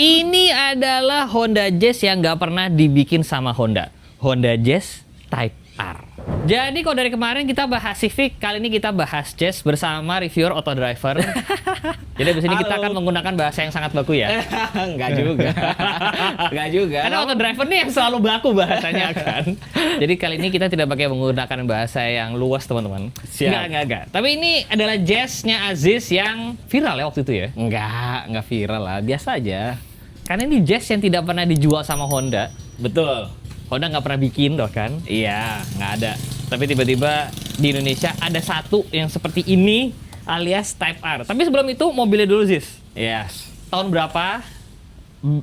Ini adalah Honda Jazz yang nggak pernah dibikin sama Honda. Honda Jazz Type R. Jadi kalau dari kemarin kita bahas Civic, kali ini kita bahas Jazz bersama reviewer Auto Driver. Jadi di sini kita akan menggunakan bahasa yang sangat baku ya. Enggak juga. Enggak juga. Karena Auto Driver nih yang selalu baku bahasanya kan. Jadi kali ini kita tidak pakai menggunakan bahasa yang luas teman-teman. Enggak. Tapi ini adalah Jazz-nya Aziz yang viral ya waktu itu ya. Enggak viral lah, biasa aja. Karena ini Jazz yang tidak pernah dijual sama Honda. Betul. Honda nggak pernah bikin loh kan? Iya, nggak ada. Tapi tiba-tiba di Indonesia ada satu yang seperti ini alias Type R. Tapi sebelum itu mobilnya dulu Ziz. Yes. Tahun berapa?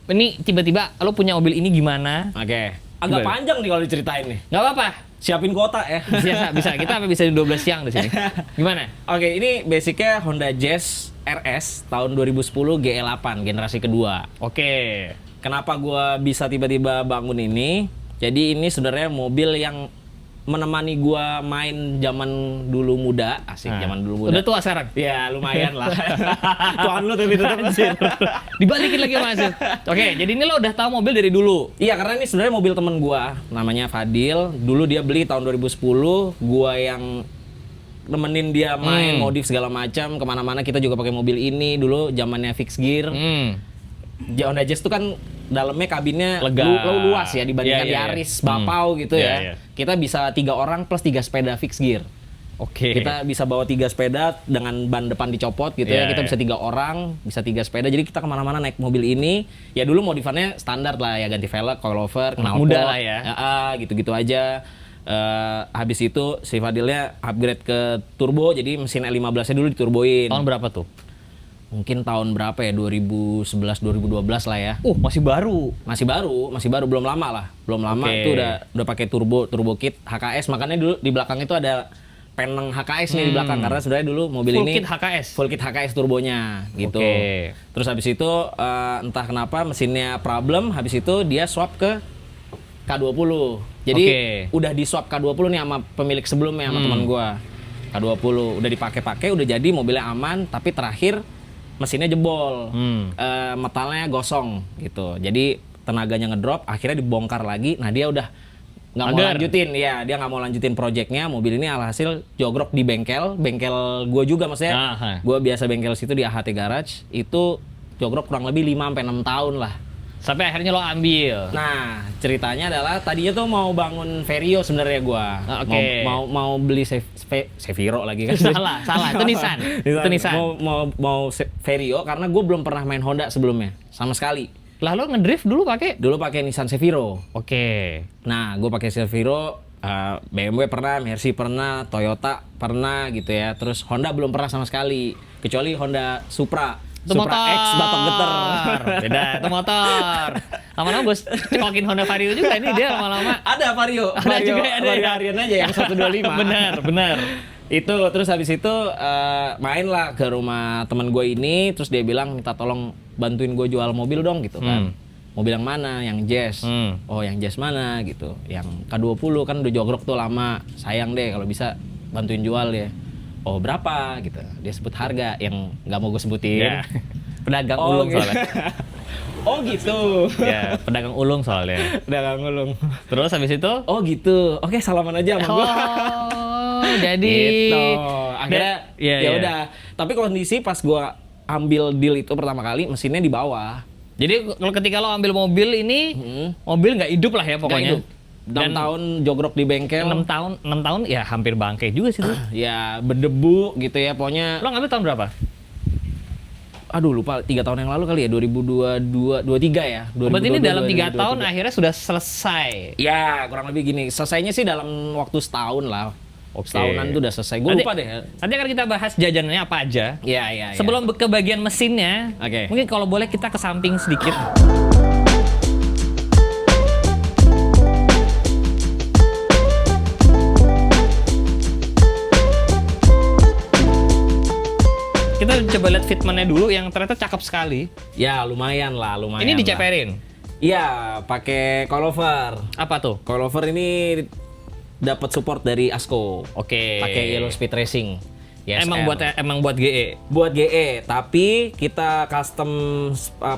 Ini tiba-tiba lo punya mobil ini gimana? Oke. Agak panjang nih kalau diceritain nih. Nggak apa-apa. Siapin kuota ya. Bisa. Kita sampai bisa di 12 siang di sini. Gimana? Oke, ini basicnya Honda Jazz RS tahun 2010 GL8 generasi kedua. Oke. Kenapa gua bisa tiba-tiba bangun ini? Jadi ini sebenarnya mobil yang menemani gua main zaman dulu muda, asik zaman dulu muda. Udah tua sekarang? Ya lumayan lah. Tuan lu tapi tetap anjir. Dibalikin lagi Mas. Oke, jadi ini lo udah tahu mobil dari dulu. Iya, karena ini sebenarnya mobil temen gua, namanya Fadil. Dulu dia beli tahun 2010, gua yang nemenin dia main modif segala macam kemana-mana. Kita juga pakai mobil ini dulu zamannya fixed gear. Honda Jazz itu kan dalamnya kabinnya luas ya dibandingkan Yaris, Bapau gitu ya. Kita bisa 3 orang plus 3 sepeda fixed gear. Oke. Kita bisa bawa 3 sepeda dengan ban depan dicopot gitu ya. Kita bisa 3 orang, bisa 3 sepeda. Jadi kita kemana-mana naik mobil ini. Ya dulu modifannya standar lah ya, ganti velg, coilover, knalpot. Muda lah ya. Gitu-gitu aja. Habis itu si Fadilnya upgrade ke turbo. Jadi mesin L15-nya dulu diturboin. Tahun berapa tuh? Mungkin tahun berapa ya, 2011 2012 lah ya. Masih baru. Masih baru, belum lama lah. Belum lama itu udah pakai turbo kit HKS. Makanya dulu di belakang itu ada peneng HKS nih di belakang, karena sebenarnya dulu mobil ini full kit HKS turbonya gitu. Terus habis itu entah kenapa mesinnya problem, habis itu dia swap ke K20. Jadi udah di swap K20 nih sama pemilik sebelumnya, sama teman gua. K20 udah dipakai-pakai, udah jadi mobilnya aman, tapi terakhir mesinnya jebol, metalnya gosong gitu. Jadi tenaganya ngedrop, akhirnya dibongkar lagi. Nah dia udah nggak mau lanjutin, ya dia nggak mau lanjutin projectnya. Mobil ini alhasil jogrok di bengkel gue juga maksudnya. Gue biasa bengkel situ di AHT Garage, itu jogrok kurang lebih 5-6 tahun lah. Sampai akhirnya lo ambil. Nah, ceritanya adalah tadinya tuh mau bangun Vario sebenarnya gua. Mau beli Seviro lagi kan. Salah. Itu Nissan. Mau Vario karena gue belum pernah main Honda sebelumnya sama sekali. Lah lo ngedrift dulu pakai? Dulu pakai Nissan Seviro. Nah, gue pakai Seviro, BMW pernah, Mercy pernah, Toyota pernah gitu ya. Terus Honda belum pernah sama sekali, kecuali Honda Supra. Supra X batok geter. Beda, itu motor. Lama-lama gue cekokin Honda Vario juga ini, dia lama-lama. Ada Vario. Ada juga, ada Vario ya. harian aja yang 125. Benar. Itu terus habis itu main lah ke rumah teman gue ini, terus dia bilang minta tolong bantuin gue jual mobil dong gitu kan. Mobil yang mana? Yang Jazz. Oh, yang Jazz mana gitu. Yang K20 kan udah jogrok tuh lama. Sayang deh kalau bisa bantuin jual ya. Oh berapa gitu, dia sebut harga yang nggak mau gue sebutin. Pedagang ulung gitu. soalnya. Oh gitu. Ya, pedagang ulung soalnya. Pedagang ulung. Terus habis itu? Oh gitu. Oke, salaman aja sama gue. Jadi gitu. Akhirnya ya udah. Tapi kondisi pas gue ambil deal itu pertama kali mesinnya di bawah. Jadi kalau ketika lo ambil mobil ini, mobil nggak hidup lah ya pokoknya. 6 tahun jogrok di bengkel. 6 tahun ya hampir bangkai juga sih tuh. Ya berdebu gitu ya pokoknya. Lo ngambil tahun berapa? Aduh lupa, 3 tahun yang lalu kali ya, 2022, 23 ya. Berarti ini dalam 3 tahun akhirnya sudah selesai. Ya kurang lebih gini, selesainya sih dalam waktu setahun lah. Setahunan tuh udah selesai, gue lupa deh. Nanti akan kita bahas jajanannya apa aja. Iya. Sebelum ke bagian mesinnya, mungkin kalau boleh kita ke samping sedikit. Kita coba lihat fitmentnya dulu yang ternyata cakep sekali. Ya lumayan. Ini diceperin? Iya, pakai coilover. Apa tuh? Coilover ini dapat support dari Asko. Oke. Pakai Yellow Speed Racing. YSR. Emang buat GE. Buat GE, tapi kita custom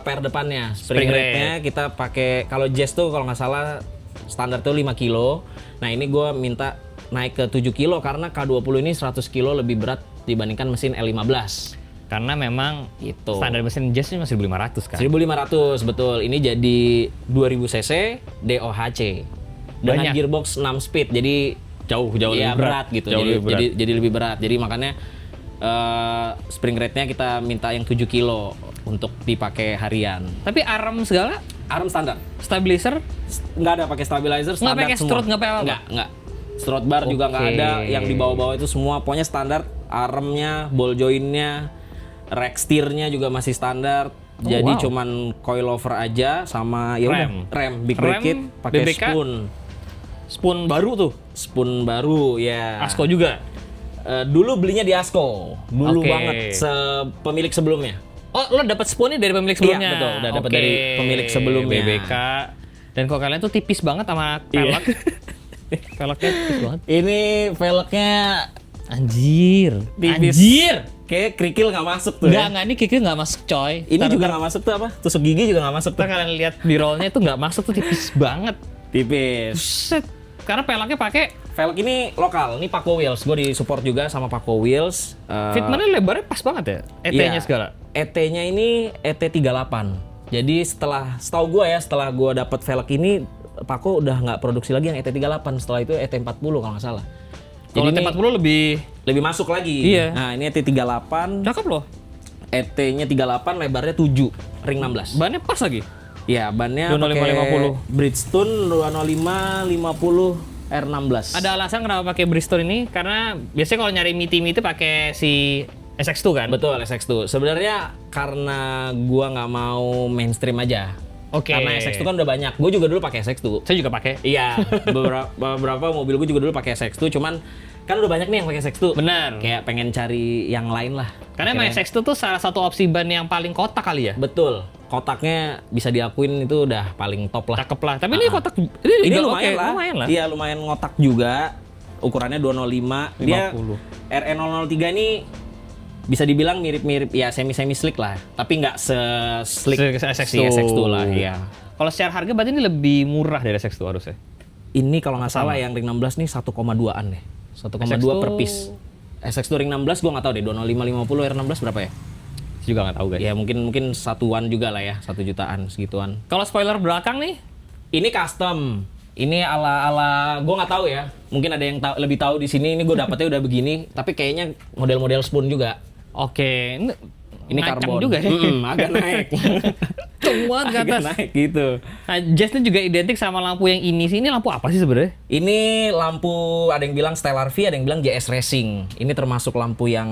per depannya. Spring rate-nya kita pakai, kalau Jazz tuh kalau nggak salah standar tuh 5 kilo. Nah ini gue minta naik ke 7 kilo karena K20 ini 100 kilo lebih berat dibandingkan mesin L15. Karena memang Itu. standar mesin Jazz ini masih 1.500 kan? 1.500, betul. Ini jadi 2000 cc DOHC. Dengan Banyak. gearbox 6 speed, jadi Jauh iya, lebih berat. gitu. Jauh lebih berat. Jadi lebih berat. Jadi makanya spring rate-nya kita minta yang 7 kilo untuk dipakai harian. Tapi arm segala, Arm standar. stabilizer, Nggak ada pakai stabilizer, nggak standar pakai semua. strut, nggak pakai apa-apa? Nggak. Strut bar juga nggak Oke. ada. Yang di bawah-bawah itu semua pokoknya standar. Armnya, ball joint-nya, rack steer-nya juga masih standar. Jadi wow. cuman coilover aja sama ya udah, rem big brake Rem, kit, pakai BBK. spoon baru tuh. spoon baru ya. Asko juga. Dulu belinya di Asko, dulu Oke. banget pemilik sebelumnya. Oh, lo dapat spoonnya dari pemilik sebelumnya? Iya, betul. Udah dapat dari pemilik sebelumnya. BBK. Dan kok kalian tuh tipis banget sama pelek. Peleknya tipis banget. Ini velgnya Anjir. tipis. Anjir. Kayak kerikil nggak masuk tuh. Enggak, ini kikil nggak masuk coy. Ini juga nggak masuk tuh apa? Tusuk gigi juga nggak masuk tuh. Ntar kalian lihat di rollnya itu nggak masuk tuh tipis banget. Tipis. Buset. Karena peleknya pakai Velg ini lokal, ini Paco Wheels. Gue disupport juga sama Paco Wheels. fitmentnya lebarnya pas banget ya. ET-nya iya. segala. ET-nya ini ET38. Jadi setahu gue ya, setelah gue dapet velg ini, Paco udah nggak produksi lagi yang ET38. Setelah itu ET40 kalau nggak salah. Kalau Jadi ini T40 lebih masuk lagi. Iya. Nah ini ET38, cakep loh. ET-nya 38, lebarnya 7, ring 16. Bannya pas lagi. Iya, bannya 205 pakai 50. Bridgestone 205 50 R16. Ada alasan kenapa pakai Bridgestone ini? Karena biasanya kalau nyari miti-miti pakai si SX2 kan? Betul, SX2. Sebenarnya karena gua nggak mau mainstream aja. Oke. Karena SX2 kan udah banyak. Gue juga dulu pakai SX2. Saya juga pakai. Iya, beberapa mobil gue juga dulu pakai SX2, cuman kan udah banyak nih yang pakai SX2. Benar. Kayak pengen cari yang lain lah. Karena emang Akhirnya- SX2 tuh salah satu opsi ban yang paling kotak kali ya? Betul. Kotaknya bisa diakuin itu udah paling top lah. Cakep lah. Tapi ini kotak ini Ini juga lumayan oke, lah. lumayan lah. Iya, lumayan ngotak juga. Ukurannya 205. Dia 50. RE003 ini bisa dibilang mirip-mirip ya semi-semi slick lah, tapi nggak se-slick SX2. si SX2 lah, iya. Kalau secara harga berarti ini lebih murah dari SX2 harusnya. Ini kalau nggak salah yang ring 16 nih 1,2-an deh. 1,2 per piece. SX2 ring 16 gua nggak tahu deh, 205 50 R16 berapa ya? Saya juga nggak tahu guys. Ya mungkin satuan juga lah ya, 1 jutaan segituan. Kalau spoiler belakang nih, Ini custom. Ini ala gua nggak tahu ya. Mungkin ada yang lebih tahu di sini. Ini gua dapetnya udah begini, tapi kayaknya model-model spoon juga. oke. Ini Ngaceng karbon juga ya. agak naik. Ceng banget ke Agak atas. naik gitu. Nah, Jazz ini juga identik sama lampu yang ini sih. Ini lampu apa sih sebenarnya? Ini lampu, ada yang bilang Stellar V, ada yang bilang JS Racing. Ini termasuk lampu yang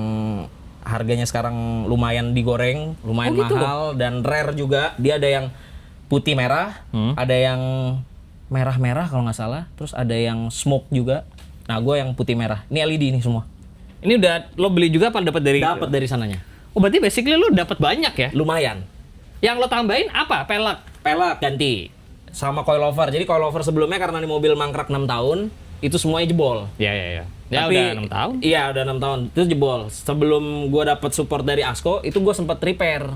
harganya sekarang lumayan digoreng, lumayan Oh, gitu? mahal dan rare juga. Dia ada yang putih merah, ada yang merah-merah kalau nggak salah, terus ada yang smoke juga. Nah, gue yang putih merah. Ini LED nih semua. Ini udah lo beli juga apa dapat dari? Dapat dari sananya. Oh, berarti basically lo dapat banyak ya? Lumayan. Yang lo tambahin apa? Pelek. Pelek ganti sama coilover. Jadi coilover sebelumnya karena di mobil mangkrak 6 tahun, itu semuanya jebol. Ya. Ya Tapi, udah 6 tahun. Iya, udah 6 tahun. Terus jebol. Sebelum gua dapat support dari Asko, itu gua sempat repair.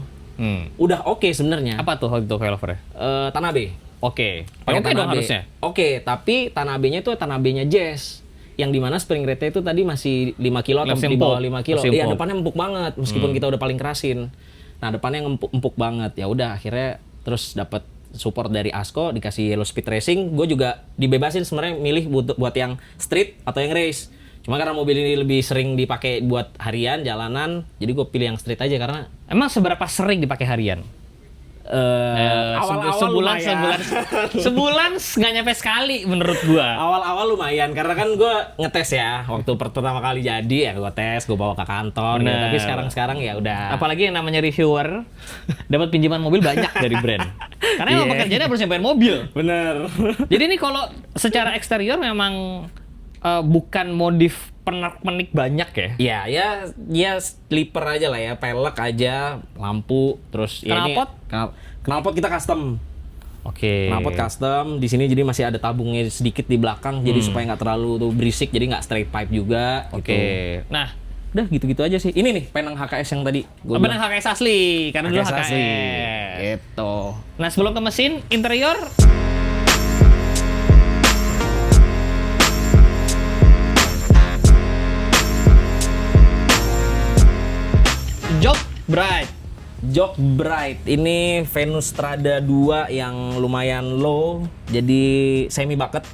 Udah oke sebenarnya. Apa tuh waktu itu coilovernya? Tanabe. Oke. Pakai Oke dong Tanabe. harusnya. Oke, tapi Tanabe-nya itu Tanabe-nya Jazz. Yang dimana spring rate-nya itu tadi masih 5 kilo atau Masih di bawah empuk. 5 kilo. Masih Iya, empuk. depannya empuk banget meskipun kita udah paling kerasin. Nah, depannya empuk banget. Ya udah akhirnya terus dapat support dari Asko, dikasih Yellow Speed Racing. Gue juga dibebasin sebenarnya milih buat yang street atau yang race. Cuma karena mobil ini lebih sering dipakai buat harian, jalanan, jadi gue pilih yang street aja karena Emang seberapa sering dipakai harian? awal-awal sebulan nggak nyampe sekali menurut gua. Awal-awal lumayan karena kan gue ngetes ya waktu pertama kali jadi ya gue tes, gue bawa ke kantor gitu. Bener. Tapi sekarang ya udah. Apalagi yang namanya reviewer dapat pinjaman mobil banyak dari brand. Karena emang Iya. pekerjaannya harus nyampein mobil. Bener. Jadi ini kalau secara eksterior memang bukan modif pernak-pernik banyak ya. Ya sleeper aja lah ya, pelek aja, lampu, terus ya ini knalpot kita custom. Oke. Knalpot custom. Di sini jadi masih ada tabungnya sedikit di belakang, jadi supaya nggak terlalu tuh berisik, jadi nggak straight pipe juga. Oke. Gitu. Nah, Udah gitu-gitu aja sih. Ini nih penang HKS yang tadi gua Penang HKS asli, karena dulu HKS. asli. Gitu. Nah sebelum ke mesin, interior jok bright. Jok Bright ini Venus Strada 2 yang lumayan low, jadi semi bucket.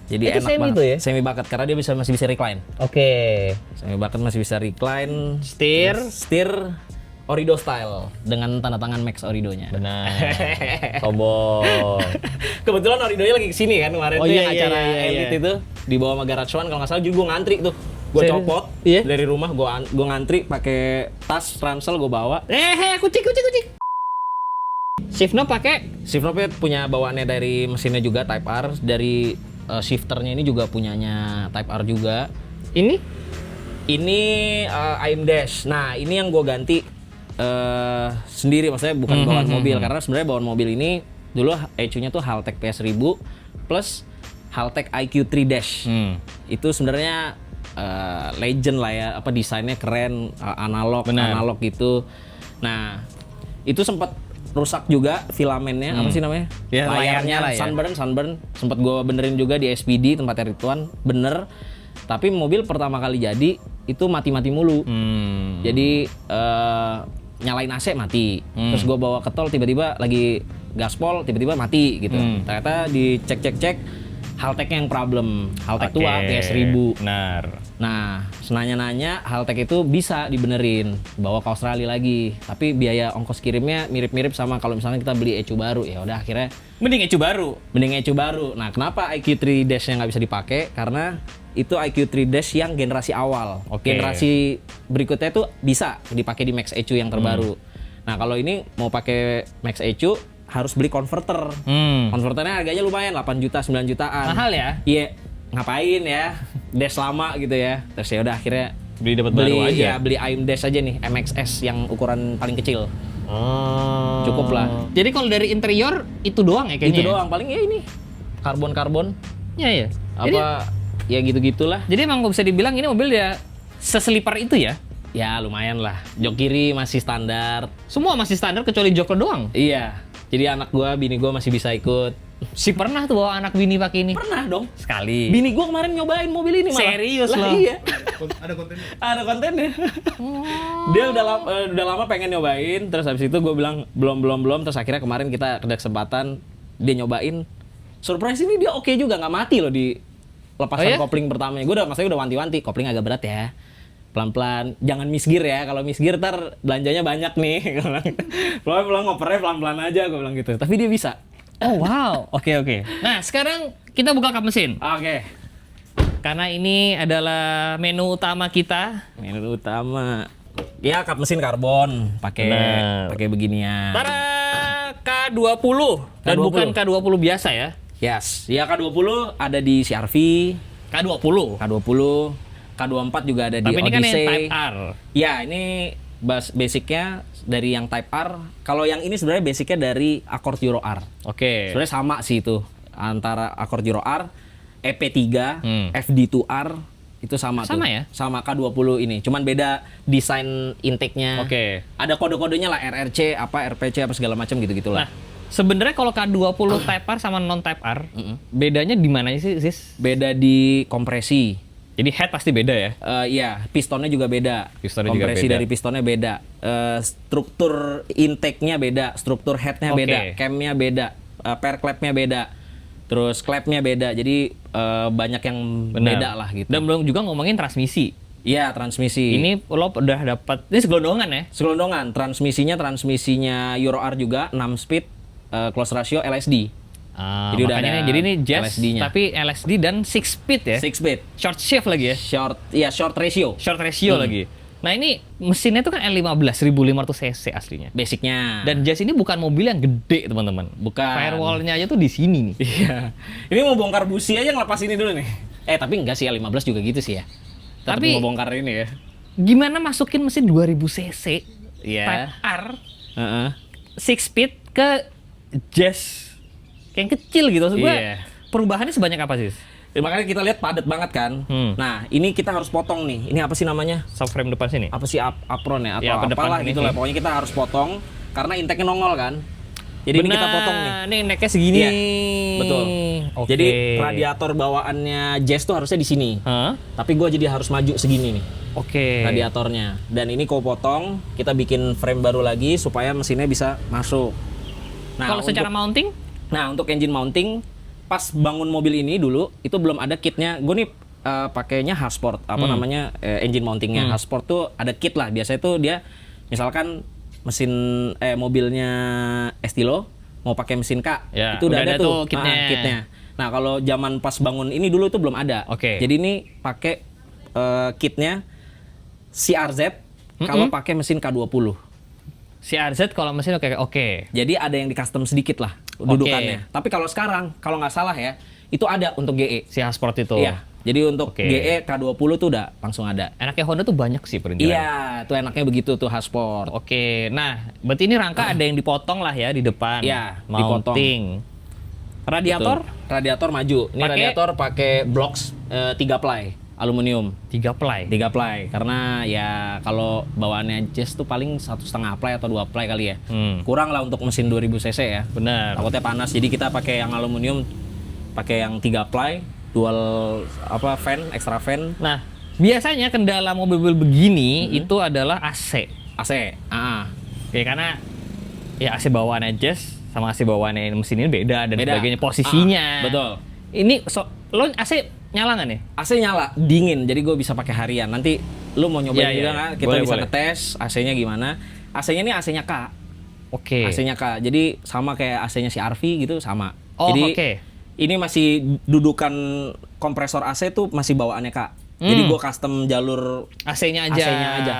Jadi Itu enak semi banget. tuh ya? Semi bucket karena dia masih bisa recline. Oke. Semi bucket masih bisa recline. Setir Orido style dengan tanda tangan Max Oridonya. benar. Sombong. Kebetulan Oridonya lagi kesini kan kemarin tuh iya, yang iya, acara iya, iya. Elite itu di bawah Garage One kalau nggak salah, juga gue ngantri tuh. Gue Serius? copot Iya? dari rumah, gue ngantri pakai tas ransel gue bawa. Kucing. Shift knob pakai Shift knob punya bawaannya dari mesinnya juga Type R, dari shifternya ini juga punyanya Type R juga. ini Ini IM Dash. Nah ini yang gue ganti sendiri, maksudnya bukan bawaan mobil, karena sebenarnya bawaan mobil ini dulu ECU-nya tuh Haltech PS1000 plus Haltech IQ3 Dash. Itu sebenarnya legend lah ya, apa desainnya keren, analog gitu. Nah itu sempat rusak juga filamennya, apa sih namanya? Ya, layarnya lah ya. Sunburn. Sempat gue benerin juga di SPD tempatnya Ridwan, bener. Tapi mobil pertama kali jadi itu mati-mati mulu. Jadi nyalain AC mati. Terus gue bawa ke tol tiba-tiba lagi gaspol tiba-tiba mati gitu. Ternyata dicek Haltech yang problem. Haltech tua PS1000. Benar. Nah, senanya-nanya Haltech itu bisa dibenerin, bawa ke Australia lagi. Tapi biaya ongkos kirimnya mirip-mirip sama kalau misalnya kita beli ECU baru. Ya udah akhirnya Mending ECU baru. Nah, kenapa IQ3 Dash-nya nggak bisa dipakai? Karena itu IQ3 Dash yang generasi awal. Generasi berikutnya itu bisa dipakai di Max ECU yang terbaru. Nah, kalau ini mau pakai Max ECU harus beli converter. Converternya harganya lumayan, 8 juta, 9 jutaan. Mahal ya? Iya. Ngapain ya? Dash lama gitu ya. Terus ya udah akhirnya Beli dapat baru aja. Ya, beli IM Dash aja nih, MXS yang ukuran paling kecil. Cukup lah. Jadi kalau dari interior itu doang ya kayaknya. Itu doang, paling ya ini. Karbon. Ya. Apa ya gitu-gitulah. Jadi emang bisa dibilang ini mobil ya seselipar itu ya. Ya lumayan lah. Jok kiri masih standar. Semua masih standar kecuali jok lo doang. Iya. Jadi anak gua, bini gua masih bisa ikut. Si pernah tuh bawa anak bini pakai ini. Pernah dong. Sekali. Bini gua kemarin nyobain mobil ini malah. Serius lah, loh? Iya. Ada kontennya. Dia udah lama pengen nyobain, terus habis itu gua bilang belum, terus akhirnya kemarin kita ada kesempatan dia nyobain. Surprise ini dia oke juga, nggak mati loh di lepasan kopling pertamanya. Gua udah wanti-wanti, kopling agak berat ya. Pelan-pelan, jangan misgear ya. Kalau misgear ntar belanjanya banyak nih. Pelan-pelan ngopernya pelan-pelan aja, gue bilang gitu. Tapi dia bisa. Oh wow, oke. Nah sekarang kita buka kap mesin. Oke. Karena ini adalah menu utama kita. Menu utama. Ya kap mesin karbon, pakai beginian. Tara K20 dan K20. bukan K20 biasa ya. Yes, ya K20 ada di CR-V, K20. K24 juga ada di Tapi ini kan yang Odyssey. Type R. Ya, ini basicnya dari yang Type R. Kalau yang ini sebenarnya basicnya dari Accord Euro R. Oke. Sebenarnya sama sih itu, antara Accord Euro R, EP3, FD2R itu sama tuh. Sama ya? Sama K20 ini. Cuman beda desain intake-nya. Oke. Ada kode-kodenya lah, RRC, RPC apa segala macam gitu-gitulah. Nah, sebenarnya kalau K20 Type R sama non Type R, bedanya di mana sih, Sis? Beda di kompresi. Jadi head pasti beda ya? Iya, pistonnya juga beda. Pistonnya juga Kompresi beda. dari pistonnya beda. Struktur intake-nya beda, struktur head-nya Oke. beda, cam-nya beda, pair clap-nya beda. Terus clap-nya beda. Jadi banyak yang beda lah gitu. Dan belum juga ngomongin transmisi. Iya, transmisi. Ini lo udah dapat, ini segelondongan ya? Segelondongan, transmisinya Euro R juga 6 speed, close ratio LSD. Jadi makanya jadi ini jazz LSD-nya. tapi LSD dan 6 speed ya. 6 speed. Short shift lagi ya. Short ratio. Short ratio lagi. Nah, ini mesinnya itu kan L15 1500 cc aslinya. Basicnya. Dan jazz ini bukan mobil yang gede, teman-teman. Bukan. Firewall-nya aja tuh di sini nih. Iya. Ini mau bongkar busi aja ngelepas ini dulu nih. Tapi enggak sih, L15 juga gitu sih ya. Tapi mau bongkar ini ya. Gimana masukin mesin 2000 cc Iya. Type R Heeh. 6 speed ke jazz? Kayak yang kecil gitu, maksud gue Iya. perubahannya sebanyak apa sih? Ya, makanya kita lihat padat banget kan. Nah, ini kita harus potong nih. Ini apa sih namanya? Subframe depan sini. Apa sih apron ya? Atau Ya, apalah gitu lah. Pokoknya kita harus potong karena intake-nya nongol kan. Jadi ini kita potong nih. Ini necknya segini. Iya, betul. Oke. Jadi radiator bawaannya Jazz tuh harusnya di sini. Tapi gue jadi harus maju segini nih. Oke. Radiatornya. Dan ini kau potong, kita bikin frame baru lagi supaya mesinnya bisa masuk. Nah, kalau secara mounting? Nah, untuk engine mounting, pas bangun mobil ini dulu, itu belum ada kitnya. Gue nih pakainya Hasport, namanya engine mountingnya. Hasport tuh ada kit lah. Biasanya tuh dia, misalkan mobilnya Estilo mau pakai mesin K, ya, itu udah ada tuh kitnya. Nah, kalau zaman pas bangun ini dulu itu belum ada. Jadi ini pakai kitnya CRZ kalau pakai mesin K20. CRZ kalau mesin oke. Jadi ada yang di custom sedikit lah dudukannya. Tapi kalau sekarang, kalau nggak salah ya, itu ada untuk GE. Si Hasport itu. Iya. Jadi untuk GE K20 tuh udah langsung ada. Enaknya Honda tuh banyak sih perintilan. Iya, tuh enaknya begitu tuh Hasport. Oke. Nah, berarti ini rangka ada yang dipotong lah ya di depan. Iya, mounting. Radiator? Betul. Radiator maju. Ini radiator pakai blocks 3 ply aluminium. 3 ply. 3 ply karena ya kalau bawaannya Jazz tuh paling 1,5 ply atau 2 ply kali ya. Kurang lah untuk mesin 2000 cc ya. Benar. Takutnya panas. Jadi kita pakai yang aluminium, pakai yang 3 ply, dual fan, extra fan. Nah, biasanya kendala mobil-mobil begini itu adalah AC. Oke, karena ya AC bawaannya Jazz sama AC bawaannya mesin ini beda dan sebagainya posisinya. Betul. Ini lo AC nyala nggak nih? AC nyala, dingin, jadi gue bisa pakai harian. Nanti lu mau nyobain juga kan? Kita bisa ngetes AC-nya gimana. AC-nya ini AC-nya K. Oke. AC-nya K. Jadi sama kayak AC-nya si RV gitu, sama. Oh, jadi ini masih dudukan kompresor AC tuh masih bawaannya K. Jadi gue custom jalur AC-nya aja. AC-nya aja.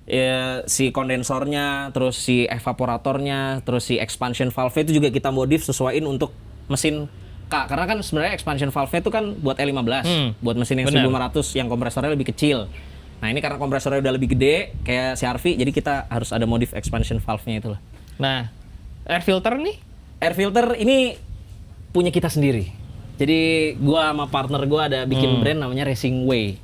Ya, si kondensornya, terus si evaporatornya, terus si expansion valve itu juga kita modif sesuaiin untuk mesin K. Karena kan sebenarnya expansion valve-nya itu kan buat E15, buat mesin yang 1500 yang kompresornya lebih kecil. Nah, ini karena kompresornya udah lebih gede kayak si RV, jadi kita harus ada modif expansion valve-nya itu lah. Nah, air filter nih? Air filter ini punya kita sendiri. Jadi gua sama partner gua ada bikin brand namanya Racing Way.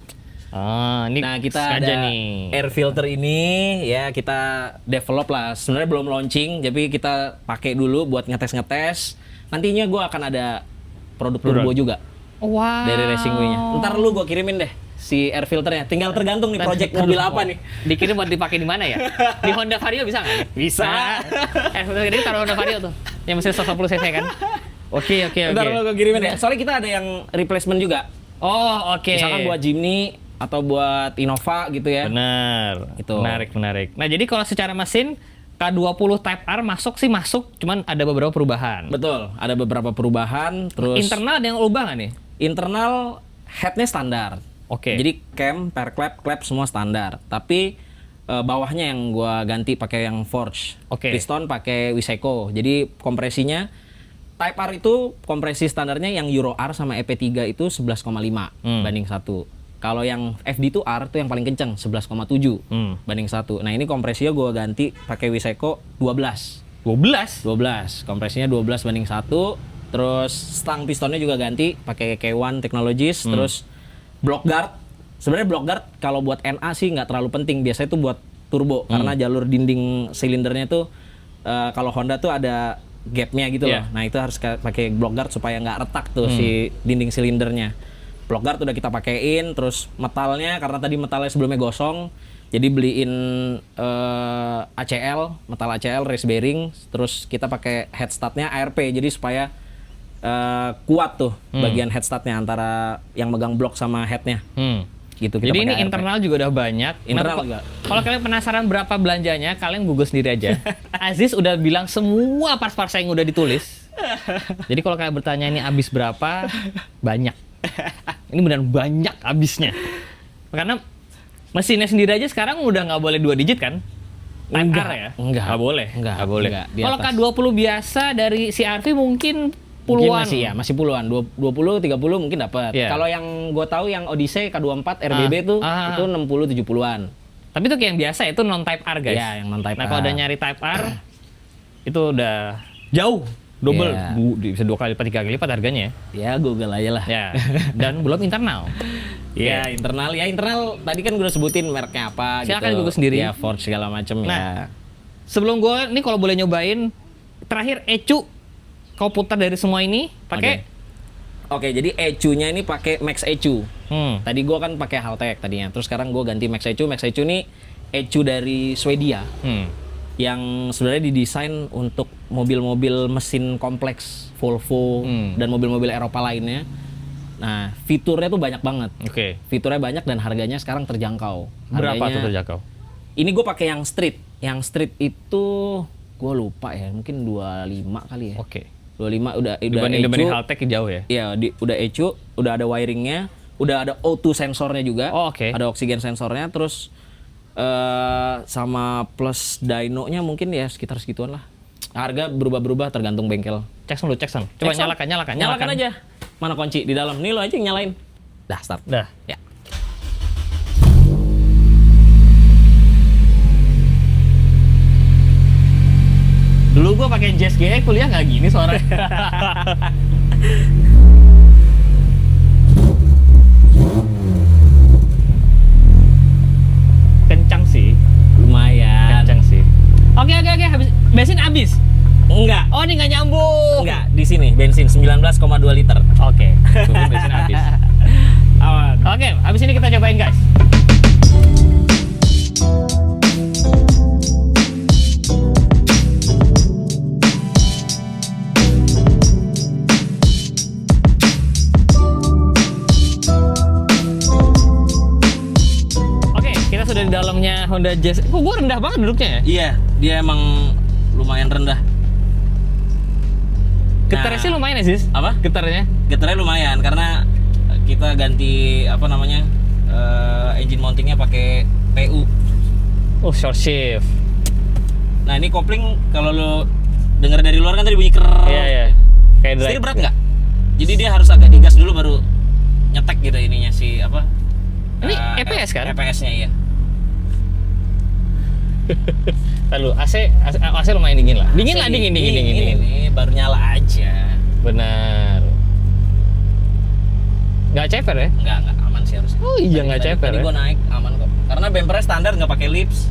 Ini nah, kita ada nih. Air filter ini ya kita develop lah. Sebenarnya belum launching, tapi kita pakai dulu buat ngetes-ngetes. Nantinya gua akan ada produk turbo juga. Wow. Dari Racing Way-nya. Ntar lu gua kirimin deh si air filternya. Tinggal tergantung nih project mobil apa nih. Dikirim buat dipakai di mana ya? Di Honda Vario bisa nggak? Bisa. Air filter gede taruh Honda Vario tuh. Yang mesin 110 cc kan? Oke. Ntar lu gua kirimin ya. Soalnya kita ada yang replacement juga. Oh, oke. Misalkan buat Jimny atau buat Innova gitu ya. Bener. Itu. Menarik. Nah, jadi kalau secara mesin K20 Type R masuk, cuman ada beberapa perubahan. Betul, ada beberapa perubahan. Terus internal ada yang ubah nggak nih? Internal headnya standar. Oke. Jadi cam, per clap semua standar. Tapi bawahnya yang gua ganti pakai yang forge. Piston pakai Wiseco. Jadi kompresinya Type R itu kompresi standarnya yang Euro R sama EP3 itu 11,5 banding 1. Kalau yang FD2R itu yang paling kenceng 11,7 banding 1. Nah, ini kompresinya gue ganti pakai Wiseco 12. Kompresinya 12 banding 1. Terus stang pistonnya juga ganti pakai K1 Technologies. Terus block guard. Sebenarnya block guard kalau buat NA sih nggak terlalu penting. Biasanya itu buat turbo karena jalur dinding silindernya tuh kalau Honda tuh ada gapnya gitu loh. Nah, itu harus pakai block guard supaya nggak retak tuh si dinding silindernya. Block guard udah kita pakein, terus metalnya karena tadi metalnya sebelumnya gosong, jadi beliin metal ACL race bearing, terus kita pakai headstadnya ARP, jadi supaya kuat tuh bagian headstadnya antara yang megang blok sama headnya. Gitu, jadi ini ARP. Internal juga udah banyak. Internal juga. Kalau kalian penasaran berapa belanjanya, kalian google sendiri aja. Aziz udah bilang semua parts-parts yang udah ditulis. Jadi kalau kalian bertanya ini habis berapa, banyak. Ini benar banyak habisnya. Karena mesinnya sendiri aja sekarang udah nggak boleh 2 digit kan? Type R ya? Enggak. Nggak boleh. Enggak. Kalau K20 biasa dari CR-V mungkin puluhan. Mungkin masih puluan. 20, 30 mungkin dapat. Kalau yang gue tahu yang Odyssey K24 RBB itu 60, 70-an. Tapi itu kayak yang biasa, itu non Type R guys. Ya, yang non Type R. Nah, kalau udah nyari Type R itu udah jauh Double, Ya. bisa 2 kali lipat, 3 kali lipat harganya Ya Google aja lah. ya. Dan belum internal. Ya internal tadi kan gue udah sebutin mereknya apa. Silakan gitu. Google sendiri. Ya Ford segala macem Nah, ya. sebelum gue, nih kalau boleh nyobain, terakhir ECU, kau putar dari semua ini, pakai Oke, jadi ECU-nya ini pakai Max ECU. Hmm. Tadi gua kan pakai Haltech tadinya. Terus sekarang gua ganti Max ECU. Max ECU ini ECU dari Swedia yang sebenarnya didesain untuk mobil-mobil mesin kompleks Volvo dan mobil-mobil Eropa lainnya. Nah, fiturnya tuh banyak banget. Oke. Fiturnya banyak dan harganya sekarang terjangkau. Berapa Harganya, tuh terjangkau? Ini gue pakai yang street. Yang street itu gue lupa ya, mungkin 25 kali ya. Oke. 25 udah Dibanding ECU. Haltech jauh ya? Iya, udah ECU, udah ada wiringnya, udah ada O2 sensornya juga. Oh, oke. Ada oksigen sensornya, terus sama plus dyno-nya mungkin ya sekitar segituan lah. Harga berubah-berubah tergantung bengkel. Cek dulu, cek son. Coba Cek, Son. nyalakan aja. Mana kunci di dalam? Nih lo aja yang nyalain. Dah start. Dah. Ya. Dulu gua pakai Jazz GE kuliah nggak gini suaranya. Kencang sih. Lumayan. Kencang sih. Oke, habis bensin habis. Enggak. Oh, ini nggak nyambung. Enggak, di sini bensin 19,2 liter. Oke, tunggu bensin habis. Aman. Oke, habis ini kita cobain guys. Oke, kita sudah di dalamnya Honda Jazz. Kok gua rendah banget duduknya ya? Iya, dia emang lumayan rendah. Getarnya sih lumayan ya, Sis? Apa? Getarnya? Getarnya lumayan karena kita ganti apa namanya engine mountingnya pakai PU. Oh, short shift. Nah ini kopling kalau lo denger dari luar kan tadi bunyi ker. Iya. Kayak Setir drive. berat nggak? Jadi dia harus agak digas dulu baru nyetek gitu ininya si apa? Ini EPS kan? EPS-nya iya. Lalu AC lumayan dingin lah. Dingin. Ini baru nyala aja. Benar. Nggak ceper ya? Nggak aman sih harusnya. Oh iya, nggak ceper Tadi ya? gua naik aman kok. Karena bempernya standar nggak pakai lips.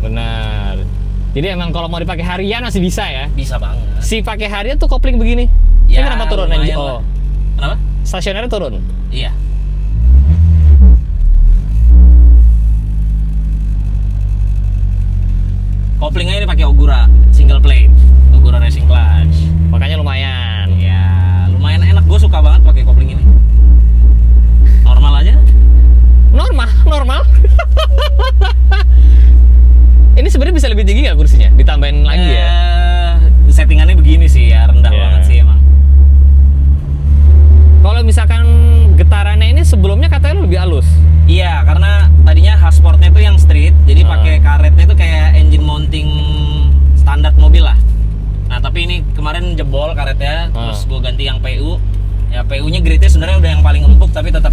Benar. Jadi emang kalau mau dipakai harian masih bisa ya? Bisa banget. Si pakai harian tuh kopling begini. Ya, Ini kenapa turun? lumayan Oh, lah. Kenapa? stasionernya turun. Iya. Koplingnya ini pakai Ogura single plate, Ogura Racing Clutch. Makanya lumayan. Ya, lumayan enak. Gue suka banget pakai kopling ini. Normal aja. Normal. Ini sebenarnya bisa lebih tinggi nggak kursinya? Ditambahin lagi ya? Settingannya begini sih ya, rendah Ya. banget sih emang. Kalau misalkan getarannya ini sebelumnya katanya lebih halus. Iya, karena tadinya Hasportnya itu yang street, jadi pakai karetnya itu kayak engine mounting standar mobil lah. Nah, tapi ini kemarin jebol karetnya, terus gue ganti yang PU. Ya PU-nya grade-nya sebenarnya udah yang paling empuk, tapi tetap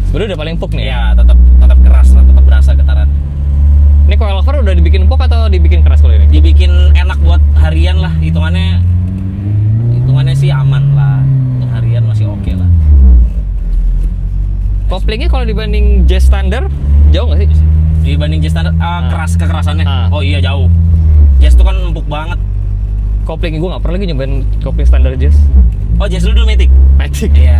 Sebenarnya udah paling empuk nih. ya tetap keras lah, tetap berasa getaran. Ini coilover udah dibikin empuk atau dibikin keras kalau ini? Dibikin enak buat harian lah, hitungannya sih aman lah. Untuk harian masih oke lah. Koplingnya kalau dibanding Jazz standar jauh nggak sih? Dibanding Jazz standar keras kekerasannya. Ah. Oh iya jauh. Jazz tuh kan empuk banget. Kopling gue nggak pernah lagi nyobain kopling standar Jazz. Oh Jazz lu dulu Matic. Matic. Iya.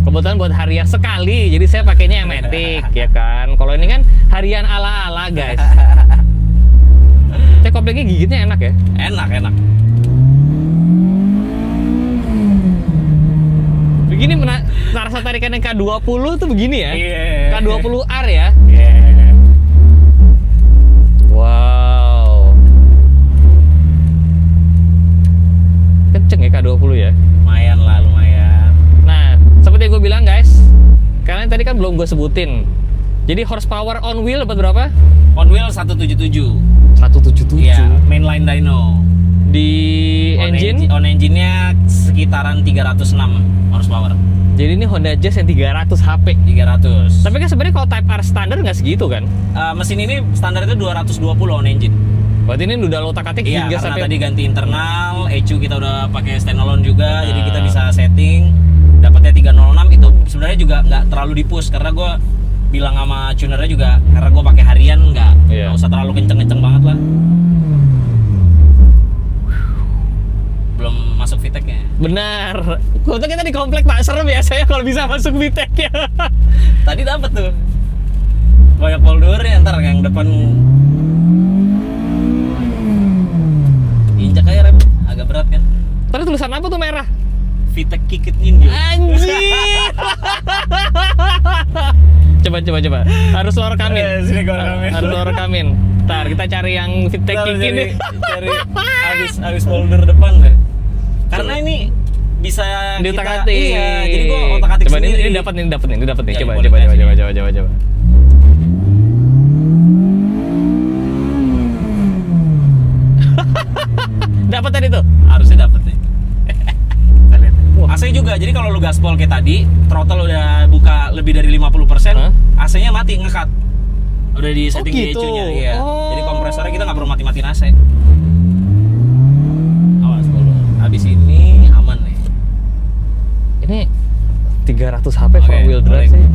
Kebetulan buat harian sekali, jadi saya pakainya yang Matic ya kan. Kalau ini kan harian ala-ala guys. Tapi koplingnya gigitnya enak ya. Enak. Begini rasa tarikan yang K20 tuh begini ya. Iya. K20R ya. Iya. Wow. Kenceng ya K20 ya. Lumayan. Nah, seperti yang gue bilang guys, kalian tadi kan belum gue sebutin. Jadi horsepower on wheel dapat berapa? On wheel 177. 177. Iya, mainline dyno. Di engine? On engine-nya sekitaran 306 horsepower. Jadi ini Honda Jazz yang 300 HP. 300. Tapi kan sebenarnya kalau Type R standar nggak segitu kan? Mesin ini standar itu 220 on engine. Berarti ini udah lo otak-atik Iya, hingga karena sampai tadi ganti internal, ECU kita udah pakai standalone juga, jadi kita bisa setting dapatnya 306. Itu sebenarnya juga nggak terlalu di-push karena gue bilang sama tunernya juga, karena gue pakai harian nggak usah terlalu kenceng-kenceng banget lah. Belum masuk VTEC-nya. Benar. Untung kita di komplek Pak, serem biasanya kalau bisa masuk VTEC ya. Tadi dapat tuh banyak foldernya, ntar yang depan injak aja rem, agak berat kan. Tadi tulisan apa tuh merah? VTEC Kick It In You. Anjir. Coba. Harus lo rekamin. Sini gua rekamin. Harus lo rekamin. Ntar kita cari yang VTEC Kick ini. Cari habis folder depan deh. Karena ini bisa di kita otak-atik. Iya, jadi gua otak-atik coba sendiri. Ini dapat nih. Ya, Coba. boleh, kasih. Dapat tadi tuh. Harusnya dapat nih. AC juga, jadi kalau lu gaspol kayak tadi, throttle udah buka lebih dari 50%, AC-nya mati, ngekat. Udah di setting di gitu. ECU-nya, iya. Jadi kompresornya kita nggak perlu mati-matiin AC. Awas dulu. Habis ini aman nih. Ini 300 HP 4 wheel drive sih.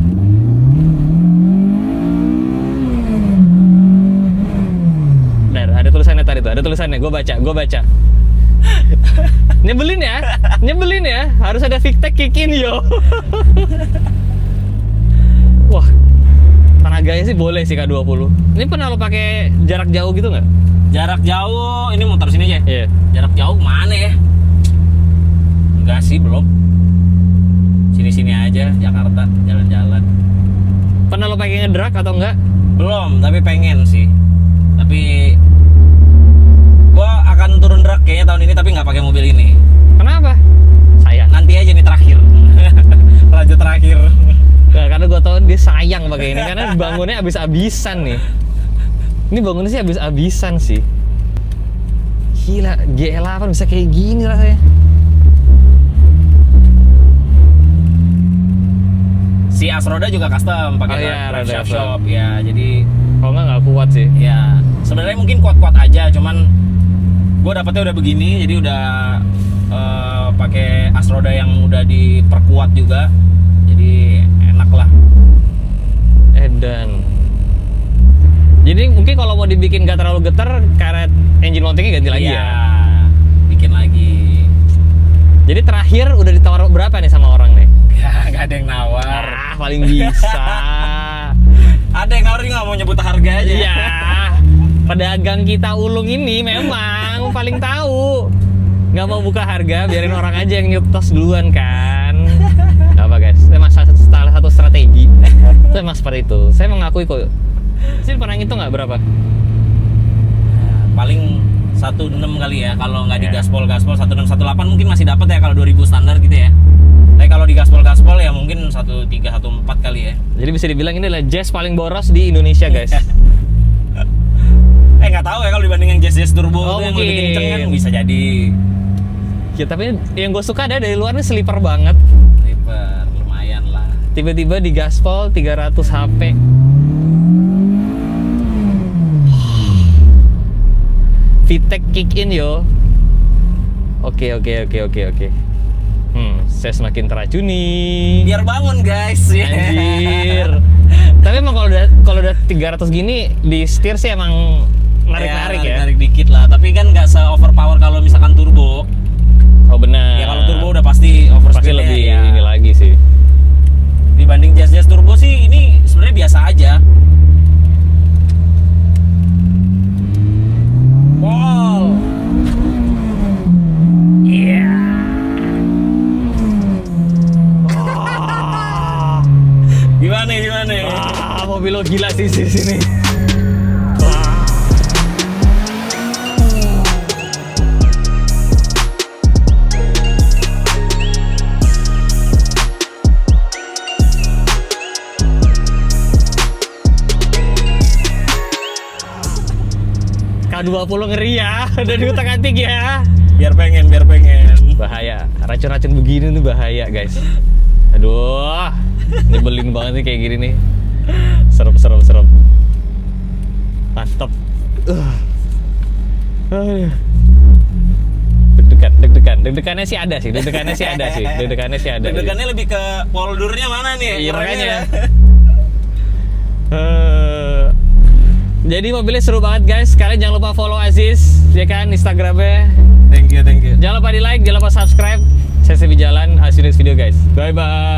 Benar, ada tulisannya tadi tuh, ada tulisannya, gue baca. Nyebelin ya, harus ada VTEC Kick In yo. Wah, tenaganya sih boleh sih K20. Ini pernah lo pakai jarak jauh gitu nggak? Jarak jauh, ini motor sini aja. Iya. Jarak jauh mana ya? Enggak sih, belum. Sini-sini aja, Jakarta, jalan-jalan. Pernah lo pakai ngedrag atau enggak? Belum, tapi pengen sih. Tapi gua akan turun drag kayaknya tahun ini, tapi nggak pakai mobil ini. Kenapa? Sayang. Nanti aja nih terakhir. Raja terakhir. Nah, karena gue tau dia sayang pakai ini karena bangunnya abis-abisan nih. Ini bangunnya sih abis-abisan sih. Gila, GL8 bisa kayak gini rasanya. Si Asroda juga custom pakai drive shaft shop ya, jadi kalau nggak kuat sih. Ya, sebenarnya mungkin kuat-kuat aja, cuman gue dapetnya udah begini, jadi udah pakai Asroda yang udah diperkuat juga, jadi enak lah. Edan. Jadi mungkin kalau mau dibikin nggak terlalu getar, karet engine mountingnya ganti lagi ya. Bikin lagi. Jadi terakhir udah ditawar berapa nih sama orang nih? Gak ada yang nawar. Paling bisa. Ada yang nawar, nggak mau nyebut harga aja. Iya. Pedagang kita ulung ini memang paling tahu. Nggak mau buka harga, biarin orang aja yang nyetos duluan kan. Gak apa guys, memang salah satu strategi. Itu memang seperti itu. Saya mengakui kok. Sini pernah ngitung nggak berapa? Paling 16 kali ya, kalau nggak di gaspol 1618 mungkin masih dapat ya kalau 2000 standar gitu ya. Tapi kalau di gaspol ya mungkin 1314 kali ya. Jadi bisa dibilang ini adalah jazz paling boros di Indonesia guys. Nggak tahu ya kalau dibanding yang jazz turbo itu yang lebih kenceng kan bisa jadi. Ya, tapi yang gue suka ada dari luarnya sleeper banget. Sleeper lumayan lah. Tiba-tiba di gaspol 300 HP. VTEC Kick In yo. Oke. Saya semakin teracuni. Biar bangun guys. Anjir. Tapi emang kalau udah 300 gini di setir sih emang narik-narik ya. Narik dikit lah, tapi kan nggak se-overpower kalau misalkan turbo. Oh benar. Ya kalau turbo udah pasti overspeed. Pasti lebih ya. ini lagi sih. Dibanding jazz turbo sih ini sebenarnya biasa aja. Wow. Iya. Gimana? Mobil lo gila sih di sini. K20 ngeri ya, udah diutak-atik ya. Biar pengen. Bahaya, racun-racun begini tuh bahaya guys. Aduh, nyebelin banget nih kayak gini nih. Serem. Mantap. Deg-degannya sih ada sih, Deg-degannya lebih ke poldurnya mana nih? Iya makanya. Jadi mobilnya seru banget guys. Kalian jangan lupa follow Aziz, ya kan, Instagramnya. Thank you. Jangan lupa di like, jangan lupa subscribe. Saya Sebi Jalan, see you next video guys. Bye bye.